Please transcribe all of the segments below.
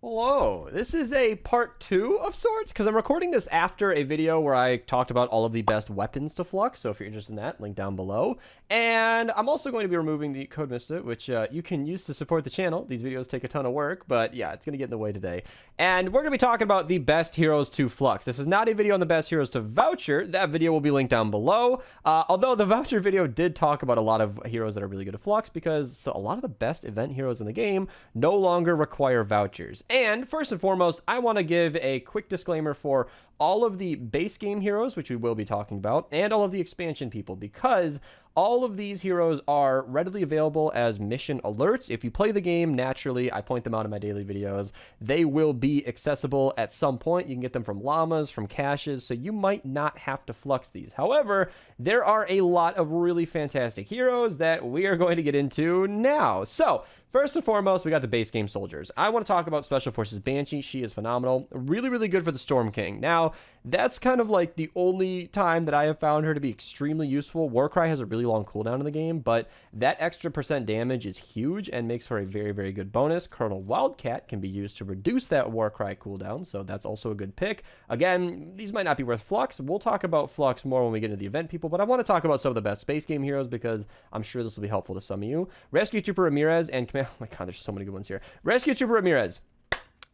Hello, this is a part 2 of sorts because I'm recording this after a video where I talked about all of the best weapons to Flux, so if you're interested in that, link down below. And I'm also going to be removing the code Mista, which you can use to support the channel. These videos take a ton of work, but yeah, it's going to get in the way today. And we're going to be talking about the best heroes to Flux. This is not a video on the best heroes to Voucher. That video will be linked down below. Although the Voucher video did talk about a lot of heroes that are really good at Flux because a lot of the best event heroes in the game no longer require vouchers. And first and foremost, I want to give a quick disclaimer for all of the base game heroes, which we will be talking about, and all of the expansion people, because all of these heroes are readily available as mission alerts. If you play the game naturally, I point them out in my daily videos. They will be accessible at some point. You can get them from llamas, from caches, so you might not have to flux these. However, there are a lot of really fantastic heroes that we are going to get into now. So, first and foremost, we got the base game soldiers. I want to talk about Special Forces Banshee. She is phenomenal. Really, really good for the Storm King. Now, that's kind of like the only time that I have found her to be extremely useful. Warcry has a really long cooldown in the game, but that extra % damage is huge and makes for a very, very good bonus. Colonel Wildcat can be used to reduce that Warcry cooldown, so that's also a good pick. Again, these might not be worth Flux. We'll talk about Flux more when we get into the event people, but I want to talk about some of the best base game heroes because I'm sure this will be helpful to some of you. Rescue Trooper Ramirez and Command... Oh my god, there's so many good ones here. Rescue Trooper Ramirez.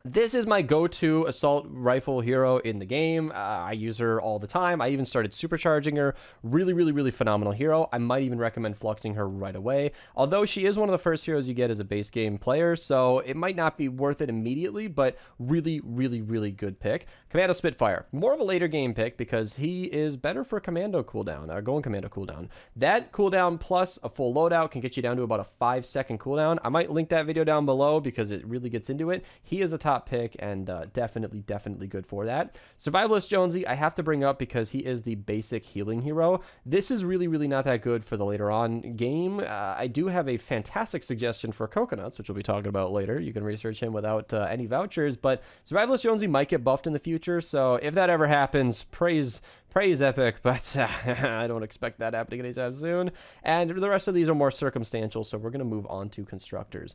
This is my go-to assault rifle hero in the game. I use her all the time. I even started supercharging her. Really, really, really phenomenal hero. I might even recommend fluxing her right away. Although she is one of the first heroes you get as a base game player, so it might not be worth it immediately, but really, really, really good pick. Commando Spitfire. More of a later game pick because he is better for commando cooldown, or going commando cooldown. That cooldown plus a full loadout can get you down to about a 5-second cooldown. I might link that video down below because it really gets into it. He is a top pick and definitely good for that. Survivalist Jonesy, I have to bring up because he is the basic healing hero. This is really not that good for the later on game. I do have a fantastic suggestion for Coconuts, which we'll be talking about later. You can research him without any vouchers, but Survivalist Jonesy might get buffed in the future, so if that ever happens, praise Epic, but I don't expect that happening anytime soon. And the rest of these are more circumstantial, so we're going to move on to Constructors.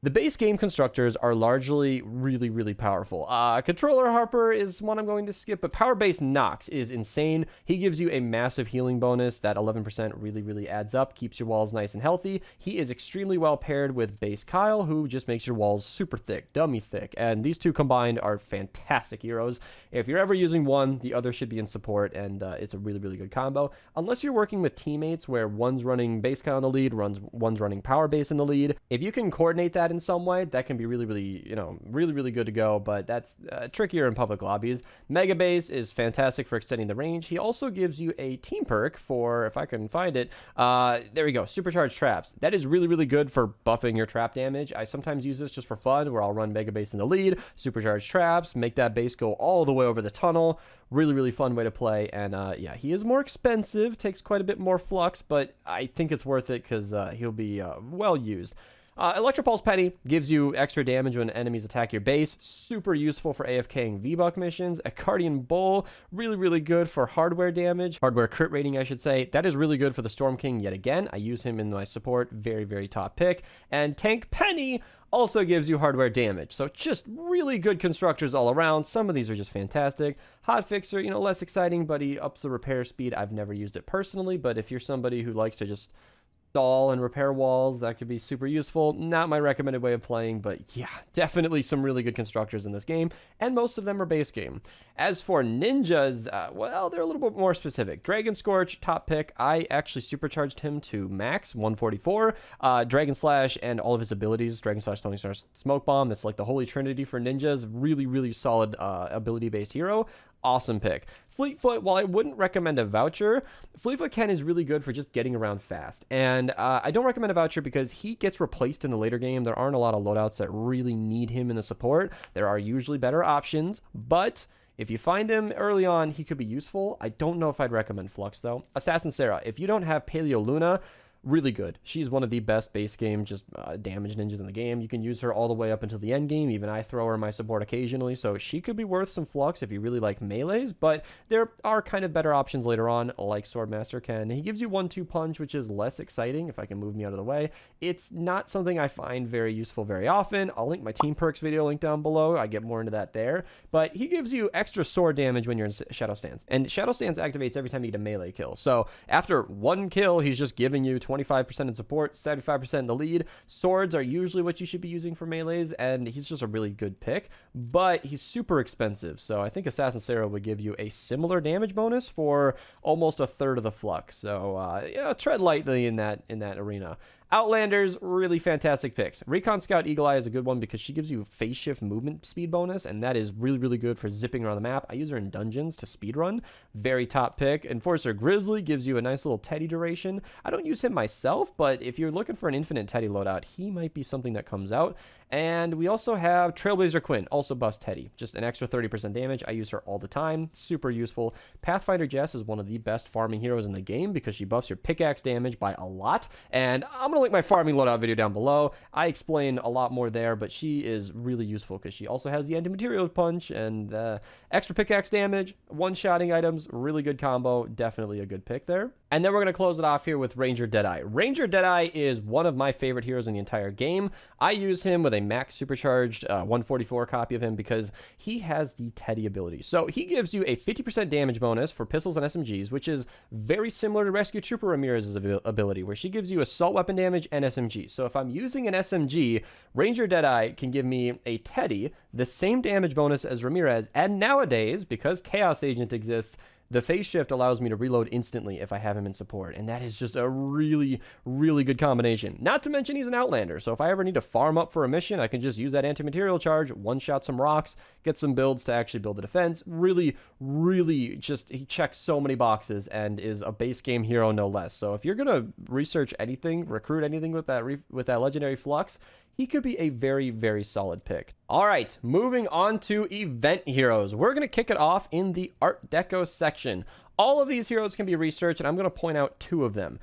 The base game Constructors are largely really powerful. Controller Harper is one I'm going to skip, but Power Base Nox is insane. He gives you a massive healing bonus. That 11% really adds up, keeps your walls nice and healthy. He is extremely well paired with Base Kyle, who just makes your walls super thick, dummy thick, and these two combined are fantastic heroes. If you're ever using one, the other should be in support, and it's a really good combo. Unless you're working with teammates where one's running Base Kyle in the lead, one's running Power Base in the lead. If you can coordinate that in some way, that can be really good to go, but that's trickier in public lobbies. Mega Base is fantastic for extending the range. He also gives you a team perk for, if I can find it, there we go, Supercharged Traps. That is really good for buffing your trap damage. I sometimes use this just for fun, where I'll run Mega Base in the lead, Supercharged Traps, make that base go all the way over the tunnel. Really fun way to play, and yeah, he is more expensive, takes quite a bit more flux, but I think it's worth it because he'll be well used. Electropulse Penny gives you extra damage when enemies attack your base. Super useful for AFKing V-Buck missions. Accardian Bull, really good for hardware damage. Hardware crit rating, I should say. That is really good for the Storm King yet again. I use him in my support. Very top pick. And Tank Penny also gives you hardware damage. So just really good constructors all around. Some of these are just fantastic. Hot Fixer, less exciting, but he ups the repair speed. I've never used it personally, but if you're somebody who likes to just stall and repair walls, that could be super useful. Not my recommended way of playing, but yeah, definitely some really good constructors in this game, and most of them are base game. As for ninjas, well, they're a little bit more specific. Dragon Scorch, top pick. I actually supercharged him to max 144. Dragon Slash and all of his abilities, Dragon Slash, Tony Star, Smoke Bomb, that's like the holy trinity for ninjas. Really solid ability-based hero. Awesome pick. Fleetfoot, while I wouldn't recommend a voucher, Fleetfoot Ken is really good for just getting around fast. And I don't recommend a voucher because he gets replaced in the later game. There aren't a lot of loadouts that really need him in the support. There are usually better options, but if you find him early on, he could be useful. I don't know if I'd recommend Flux, though. Assassin Sarah, if you don't have Paleo Luna, really good. She's one of the best base game just damage ninjas in the game. You can use her all the way up until the end game. Even I throw her in my support occasionally, so she could be worth some flux if you really like melees, but there are kind of better options later on, like Swordmaster can. He gives you 1-2 punch, which is less exciting if I can move me out of the way. It's not something I find very useful very often. I'll link my team perks video link down below. I get more into that there, but he gives you extra sword damage when you're in Shadow Stance, and Shadow Stance activates every time you get a melee kill. So after one kill, he's just giving you 25% in support, 75% in the lead. Swords are usually what you should be using for melees, and he's just a really good pick, but he's super expensive. So I think Assassin Sarah would give you a similar damage bonus for almost a third of the flux. So yeah, tread lightly in that arena. Outlanders, really fantastic picks. Recon Scout Eagle Eye is a good one because she gives you phase shift movement speed bonus, and that is really, really good for zipping around the map. I use her in dungeons to speedrun. Very top pick. Enforcer Grizzly gives you a nice little Teddy duration. I don't use him myself, but if you're looking for an infinite Teddy loadout, he might be something that comes out. And we also have Trailblazer Quinn, also buffs Teddy. Just an extra 30% damage. I use her all the time. Super useful. Pathfinder Jess is one of the best farming heroes in the game because she buffs your pickaxe damage by a lot. And I'm going to link my farming loadout video down below. I explain a lot more there, but she is really useful because she also has the anti-materials punch and extra pickaxe damage, one-shotting items, really good combo. Definitely a good pick there. And then we're going to close it off here with Ranger Deadeye. Ranger Deadeye is one of my favorite heroes in the entire game. I use him with a max supercharged 144 copy of him because he has the Teddy ability. So he gives you a 50% damage bonus for pistols and SMGs, which is very similar to Rescue Trooper Ramirez's ability, where she gives you assault weapon damage and SMG. So if I'm using an SMG, Ranger Deadeye can give me a Teddy, the same damage bonus as Ramirez, and nowadays, because Chaos Agent exists, the phase shift allows me to reload instantly if I have him in support, and that is just a really, really good combination. Not to mention he's an Outlander, so if I ever need to farm up for a mission, I can just use that anti-material charge, one-shot some rocks, get some builds to actually build a defense. Really, really just, he checks so many boxes and is a base game hero no less. So if you're going to research anything, recruit anything with that legendary Flux, he could be a very, very solid pick. All right, moving on to event heroes. We're going to kick it off in the Art Deco section. All of these heroes can be researched, and I'm going to point out two of them.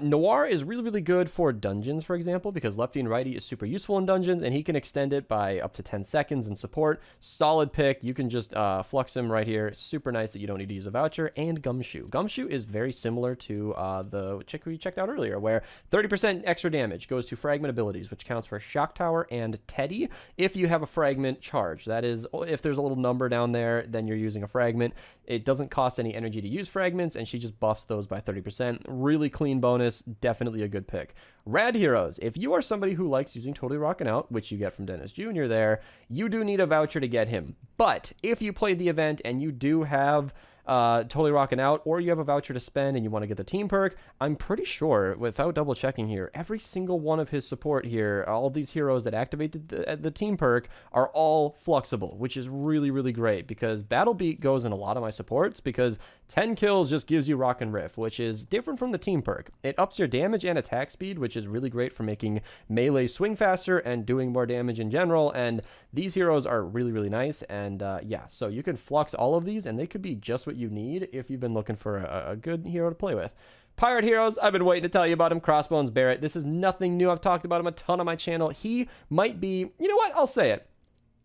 Noir is really, really good for dungeons, for example, because lefty and righty is super useful in dungeons, and he can extend it by up to 10 seconds in support. Solid pick. You can just flux him right here. Super nice that you don't need to use a voucher. And Gumshoe. Gumshoe is very similar to the chick we checked out earlier, where 30% extra damage goes to fragment abilities, which counts for Shock Tower and Teddy if you have a fragment charge. That is, if there's a little number down there, then you're using a fragment. It doesn't cost any energy to use fragments, and she just buffs those by 30%. Really clean bonus. Definitely a good pick. Rad Heroes. If you are somebody who likes using Totally Rockin' Out, which you get from Dennis Jr. there, you do need a voucher to get him. But if you played the event and you do have Totally Rockin' Out, or you have a voucher to spend and you want to get the team perk, I'm pretty sure, without double checking here, every single one of his support here, all these heroes that activated the team perk are all fluxible, which is really, really great because Battle Beat goes in a lot of my supports because 10 kills just gives you Rock and Riff, which is different from the team perk. It ups your damage and attack speed, which is really great for making melee swing faster and doing more damage in general, and these heroes are really, really nice, and yeah, so you can flux all of these, and they could be just what you need if you've been looking for a good hero to play with. Pirate Heroes, I've been waiting to tell you about him. Crossbones Barrett. This is nothing new. I've talked about him a ton on my channel. He might be, you know what? I'll say it.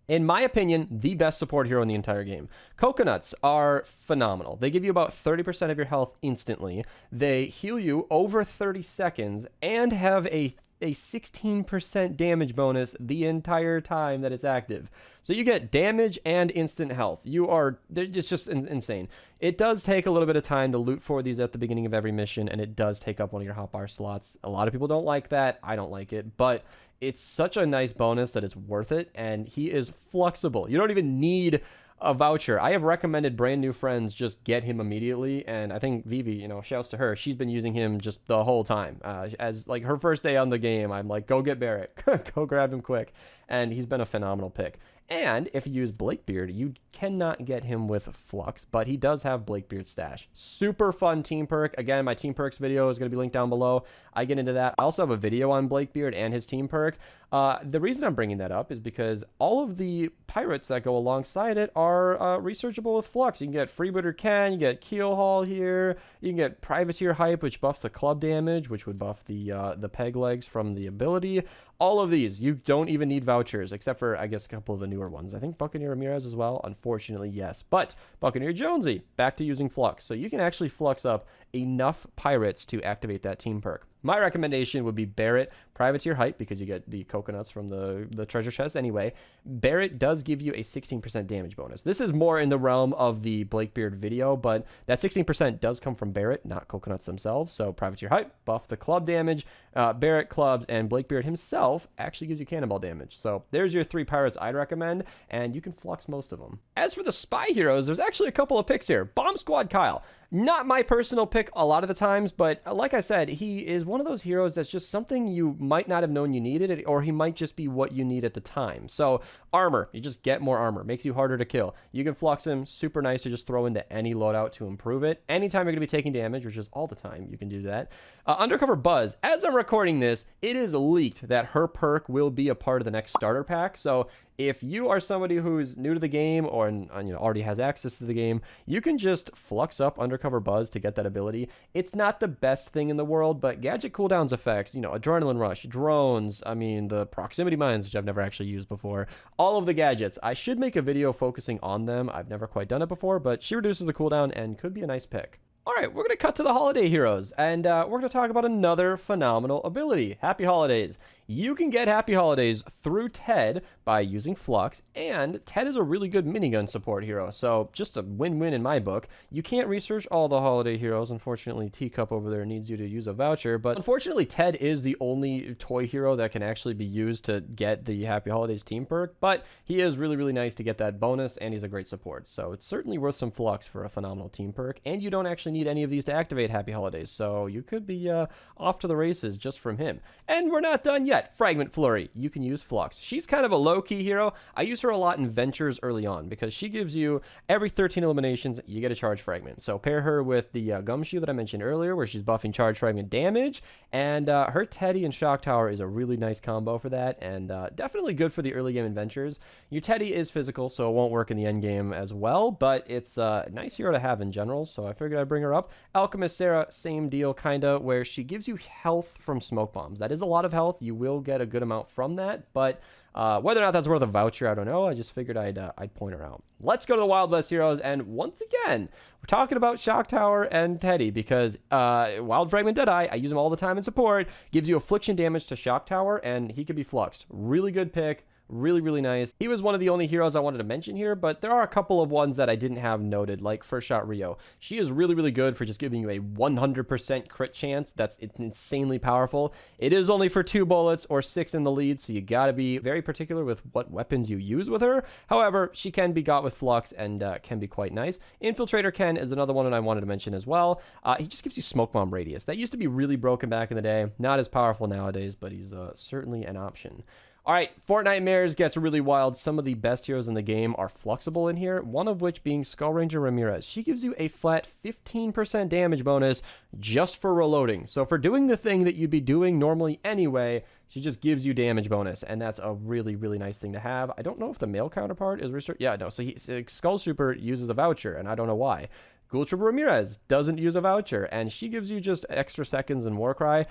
In my opinion, the best support hero in the entire game. Coconuts are phenomenal. They give you about 30% of your health instantly. They heal you over 30 seconds and have a 16% damage bonus the entire time that it's active. So you get damage and instant health. It's just insane. It does take a little bit of time to loot for these at the beginning of every mission, and it does take up one of your hotbar slots. A lot of people don't like that. I don't like it, but it's such a nice bonus that it's worth it, and he is flexible. You don't even need a voucher. I have recommended brand new friends just get him immediately, and I think Vivi, shouts to her, she's been using him just the whole time. As like her first day on the game, I'm like, go get Barrett. Go grab him quick. And he's been a phenomenal pick. And if you use Blakebeard, you cannot get him with Flux, but he does have Blakebeard stash. Super fun team perk. Again, my team perks video is going to be linked down below. I get into that. I also have a video on Blakebeard and his team perk. The reason I'm bringing that up is because all of the pirates that go alongside it are researchable with Flux. You can get Freebooter Ken, you get Keelhaul here, you can get Privateer Hype, which buffs the club damage, which would buff the peg legs from the ability. All of these, you don't even need vouchers, except for, I guess, a couple of the newer ones. I think Buccaneer Ramirez as well. Unfortunately, yes. But Buccaneer Jonesy, back to using Flux. So you can actually Flux up enough pirates to activate that team perk. My recommendation would be Barret, Privateer Hype, because you get the coconuts from the treasure chest anyway. Barret does give you a 16% damage bonus. This is more in the realm of the Blakebeard video, but that 16% does come from Barret, not coconuts themselves. So Privateer Hype, buff the club damage. Barret, clubs, and Blakebeard himself actually gives you cannonball damage. So there's your 3 pirates I'd recommend, and you can Flux most of them. As for the Spy Heroes, there's actually a couple of picks here. Bomb Squad Kyle. Not my personal pick a lot of the times, but like I said, he is one of those heroes that's just something you might not have known you needed, or he might just be what you need at the time. So armor, you just get more armor, makes you harder to kill. You can Flux him, super nice to just throw into any loadout to improve it. Anytime you're going to be taking damage, which is all the time, you can do that. Undercover Buzz, as I'm recording this, it is leaked that her perk will be a part of the next starter pack. So if you are somebody who's new to the game or already has access to the game, you can just Flux up Undercover Buzz to get that ability. It's not the best thing in the world, but gadget cooldowns effects, Adrenaline Rush, drones, the proximity mines, which I've never actually used before, all of the gadgets. I should make a video focusing on them. I've never quite done it before, but she reduces the cooldown and could be a nice pick. All right, we're going to cut to the Holiday Heroes, and we're going to talk about another phenomenal ability, Happy Holidays. You can get Happy Holidays through Ted by using Flux, and Ted is a really good minigun support hero, so just a win-win in my book. You can't research all the Holiday Heroes. Unfortunately, Teacup over there needs you to use a voucher, but unfortunately, Ted is the only toy hero that can actually be used to get the Happy Holidays team perk, but he is really, really nice to get that bonus, and he's a great support, so it's certainly worth some Flux for a phenomenal team perk, and you don't actually need any of these to activate Happy Holidays, so you could be off to the races just from him. And we're not done yet. Fragment Flurry, you can use Flux. She's kind of a low-key hero. I use her a lot in Ventures early on because she gives you every 13 eliminations, you get a Charge Fragment. So pair her with the Gumshoe that I mentioned earlier where she's buffing Charge Fragment damage, and her Teddy and Shock Tower is a really nice combo for that, and definitely good for the early game in Ventures. Your Teddy is physical, so it won't work in the end game as well, but it's a nice hero to have in general, so I figured I'd bring her up. Alchemist Sarah, same deal kinda, where she gives you health from smoke bombs. That is a lot of health. You will get a good amount from that, but whether or not that's worth a voucher, I don't know. I just figured I'd point her out. Let's go to the Wild West Heroes, and once again, we're talking about Shock Tower and Teddy because Wild Fragment Deadeye, I use him all the time in support, gives you affliction damage to Shock Tower, and he can be fluxed. Really good pick. Really, really nice. He was one of the only heroes I wanted to mention here, but there are a couple of ones that I didn't have noted, like First Shot Rio. She is really, really good for just giving you a 100% crit chance. That's insanely powerful. It is only for 2 bullets or 6 in the lead, so you gotta be very particular with what weapons you use with her. However, she can be got with Flux and can be quite nice. Infiltrator Ken is another one that I wanted to mention as well. He just gives you smoke bomb radius. That used to be really broken back in the day. Not as powerful nowadays, but he's certainly an option. All right, Fortnitemares gets really wild. Some of the best heroes in the game are fluxible in here, one of which being Skull Ranger Ramirez. She gives you a flat 15% damage bonus just for reloading. So for doing the thing that you'd be doing normally anyway, she just gives you damage bonus, and that's a really, really nice thing to have. I don't know if the male counterpart is research. Yeah, no, so Skull Super uses a voucher, and I don't know why. Ghoul Trooper Ramirez doesn't use a voucher, and she gives you just extra seconds in Warcry.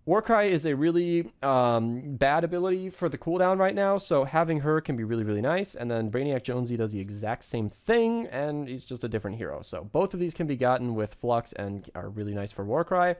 Warcry is a really bad ability for the cooldown right now, so having her can be really, really nice. And then Brainiac Jonesy does the exact same thing, and he's just a different hero. So both of these can be gotten with Flux and are really nice for Warcry.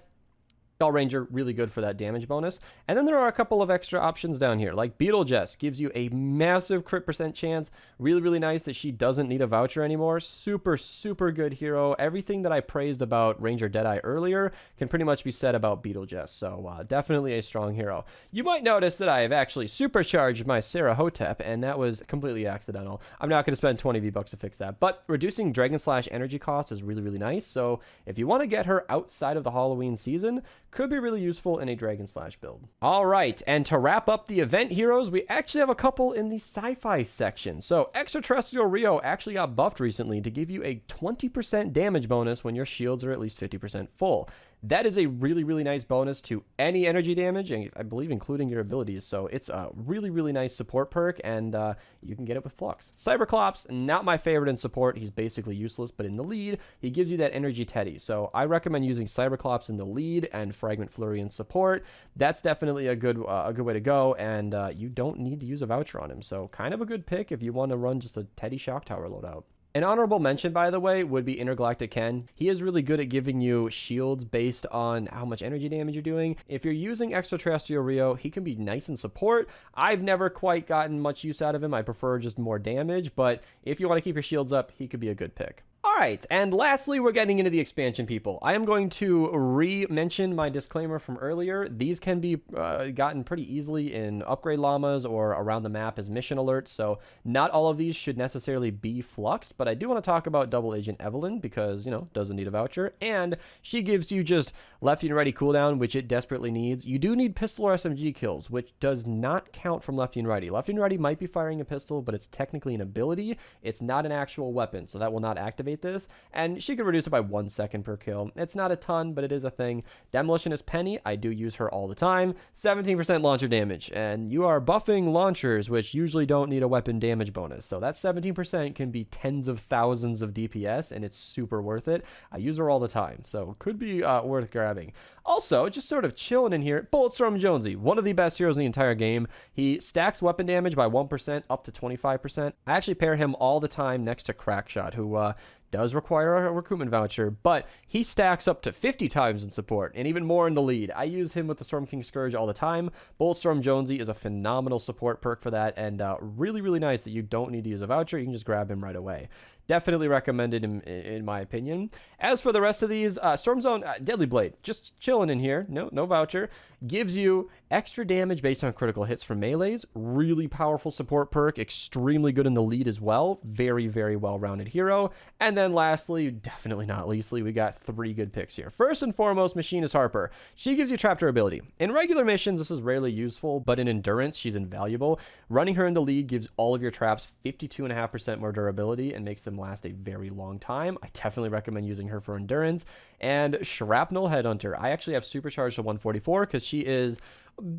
Skull Ranger, really good for that damage bonus. And then there are a couple of extra options down here, like Beetlejuice gives you a massive crit percent chance. Really, really nice that she doesn't need a voucher anymore. Super, super good hero. Everything that I praised about Ranger Deadeye earlier can pretty much be said about Beetlejuice, so definitely a strong hero. You might notice that I have actually supercharged my Sarah Hotep, and that was completely accidental. I'm not going to spend 20 V-Bucks to fix that, but reducing Dragon Slash energy cost is really, really nice, so if you want to get her outside of the Halloween season, could be really useful in a Dragon Slash build. All right, and to wrap up the event heroes, we actually have a couple in the sci-fi section. So Extraterrestrial Rio actually got buffed recently to give you a 20% damage bonus when your shields are at least 50% full. that is a really, really nice bonus to any energy damage, and I believe including your abilities. So it's a really, really nice support perk, and you can get it with Flux. Cyberclops, not my favorite in support. He's basically useless, but in the lead, he gives you that energy teddy. So I recommend using Cyberclops in the lead and Fragment Flurry in support. That's definitely a good way to go, and you don't need to use a voucher on him. So kind of a good pick if you want to run just a Teddy Shock Tower loadout. An honorable mention, by the way, would be Intergalactic Ken. He is really good at giving you shields based on how much energy damage you're doing. If you're using Extraterrestrial Rio, he can be nice in support. I've never quite gotten much use out of him. I prefer just more damage, but if you want to keep your shields up, he could be a good pick. All right, and lastly, we're getting into the expansion, people. I am going to re-mention my disclaimer from earlier. These can be gotten pretty easily in upgrade llamas or around the map as mission alerts, so not all of these should necessarily be fluxed, but I do want to talk about Double Agent Evelyn because, you know, doesn't need a voucher, and she gives you just lefty and righty cooldown, which it desperately needs. You do need pistol or SMG kills, which does not count from lefty and righty. Lefty and righty might be firing a pistol, but it's technically an ability. It's not an actual weapon, so that will not activate this, and she can reduce it by 1 second per kill. It's not a ton, but it is a thing. Demolitionist Penny, I do use her all the time. 17% launcher damage, and you are buffing launchers, which usually don't need a weapon damage bonus, so that 17% can be tens of thousands of DPS, and it's super worth it. I use her all the time, so could be worth grabbing. Also, just sort of chilling in here, Bulletstorm Jonesy, one of the best heroes in the entire game. He stacks weapon damage by 1% up to 25%. I actually pair him all the time next to Crackshot, who does require a recruitment voucher, but he stacks up to 50 times in support and even more in the lead. I use him with the Storm King Scourge all the time. Bulletstorm Jonesy is a phenomenal support perk for that, and really, really nice that you don't need to use a voucher. You can just grab him right away. Definitely recommended in my opinion. As for the rest of these, Storm Zone, Deadly Blade, just chilling in here. No voucher. Gives you extra damage based on critical hits from melees. Really powerful support perk. Extremely good in the lead as well. Very, very well-rounded hero. And then lastly, definitely not leastly, we got 3 good picks here. First and foremost, Machinist Harper. She gives you trap durability. In regular missions, this is rarely useful, but in endurance, she's invaluable. Running her in the lead gives all of your traps 52.5% more durability and makes them last a very long time. I definitely recommend using her for endurance. And Shrapnel Headhunter. I actually have supercharged to 144 because she is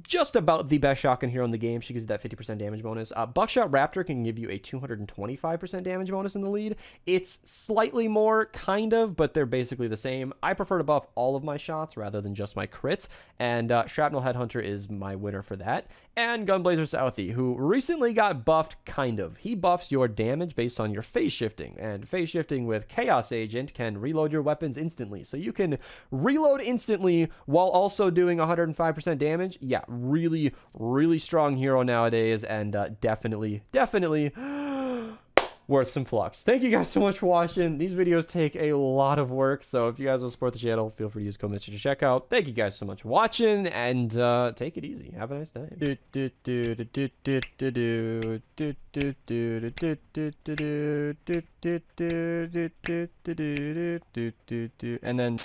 just about the best shotgun hero in the game. She gives you that 50% damage bonus. Buckshot Raptor can give you a 225% damage bonus in the lead. It's slightly more, kind of, but they're basically the same. I prefer to buff all of my shots rather than just my crits, and Shrapnel Headhunter is my winner for that. And Gunblazer Southie, who recently got buffed, kind of. He buffs your damage based on your phase shifting, and phase shifting with Chaos Agent can reload your weapons instantly. So you can reload instantly while also doing 105% damage. Yeah, really, really strong hero nowadays, and definitely worth some Flux. Thank you guys so much for watching. These videos take a lot of work, so if you guys will support the channel, feel free to use code Mista to check out. Thank you guys so much for watching, and take it easy. Have a nice day. And then